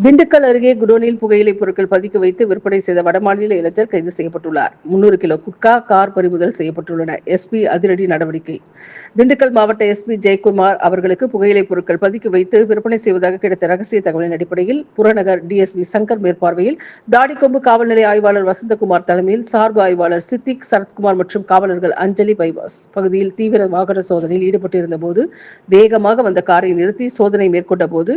திண்டுக்கல் அருகே குடோனில் புகையிலை பொருட்கள் பதுக்கி வைத்து விற்பனை செய்த வடமாநில இளைஞர் கைது செய்யப்பட்டுள்ளார். 300 கிலோ குட்கா, கார் பறிமுதல் செய்யப்பட்டுள்ளன. எஸ்பி அதிரடி நடவடிக்கை. திண்டுக்கல் மாவட்ட எஸ்பி ஜெயக்குமார் அவர்களுக்கு புகையிலை பொருட்கள் பதுக்கி வைத்து விற்பனை செய்வதாக கிடைத்த ரகசிய தகவலின் அடிப்படையில் புறநகர் டிஎஸ்பி சங்கர் மேற்பார்வையில் தாடிக்கொம்பு காவல் நிலைய ஆய்வாளர் வசந்தகுமார் தலைமையில் சார்பு ஆய்வாளர் சித்திக், சரத்குமார் மற்றும் காவலர்கள் அஞ்சலி பைபாஸ் பகுதியில் தீவிர வாகன சோதனையில் ஈடுபட்டிருந்த போது வேகமாக வந்த காரை நிறுத்தி சோதனை மேற்கொண்ட போது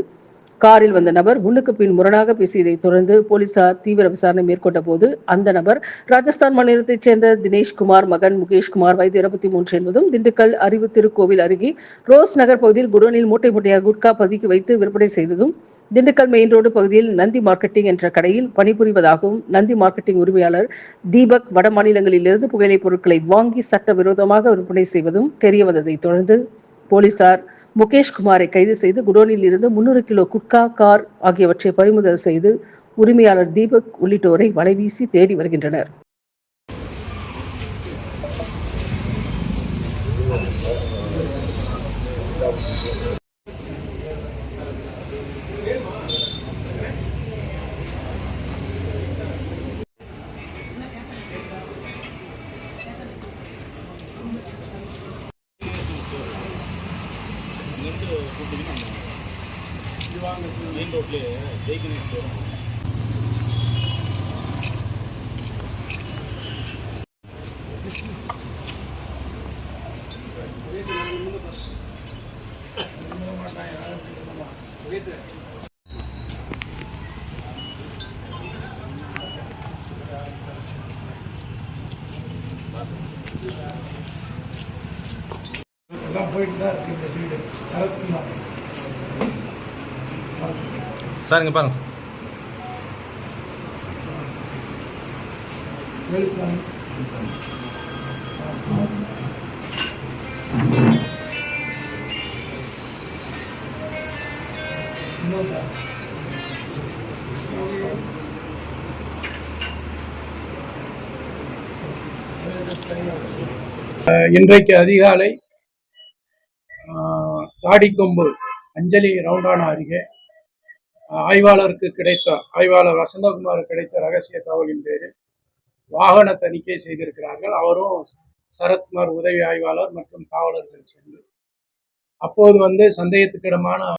காரில் வந்த நபர் முன்னுக்கு பின் முரணாக பேசியதை தொடர்ந்து போலீசார் தீவிர விசாரணை மேற்கொண்ட போது அந்த நபர் ராஜஸ்தான் மாநிலத்தைச் சேர்ந்த தினேஷ்குமார் மகன் முகேஷ்குமார் வயது 23 என்பதும் திண்டுக்கல் அறிவு திருக்கோவில் அருகே ரோஸ் நகர் பகுதியில் குடோனில் மூட்டை மூட்டையாக குட்கா பதுக்கி வைத்து விற்பனை செய்ததும் திண்டுக்கல் மெயின் ரோடு பகுதியில் நந்தி மார்க்கெட்டிங் என்ற கடையில் பணிபுரிவதாகவும் நந்தி மார்க்கெட்டிங் உரிமையாளர் தீபக் வட மாநிலங்களிலிருந்து புகையிலைப் பொருட்களை வாங்கி சட்டவிரோதமாக விற்பனை செய்வதும் தெரியவந்ததை தொடர்ந்து போலீசார் முகேஷ்குமாரை கைது செய்து குடோனில் இருந்து 300 கிலோ குட்கா, கார் ஆகியவற்றை பறிமுதல் செய்து உரிமையாளர் தீபக் உள்ளிட்டோரை வலைவீசி தேடி வருகின்றனர். மெயின் ரோட்லேயே ஜெய்கணேஷ் எல்லாம் போயிட்டு தான் இருக்குது இந்த சைடு சரத்குமார் சார் இங்கே பாருங்க சார். வேலுசாமி இன்றைக்கு அதிகாலை தாடிக்கொம்பு அஞ்சலி ரவுண்டானா அருகே ஆய்வாளர் வசந்தகுமார் கிடைத்த ரகசிய தகவலின் பேரில் வாகன தணிக்கை செய்திருக்கிறார்கள். அவரும் சரத்குமார் உதவி ஆய்வாளர் மற்றும் காவலர்கள் சேர்ந்து அப்போது சந்தேகத்துக்கிடமான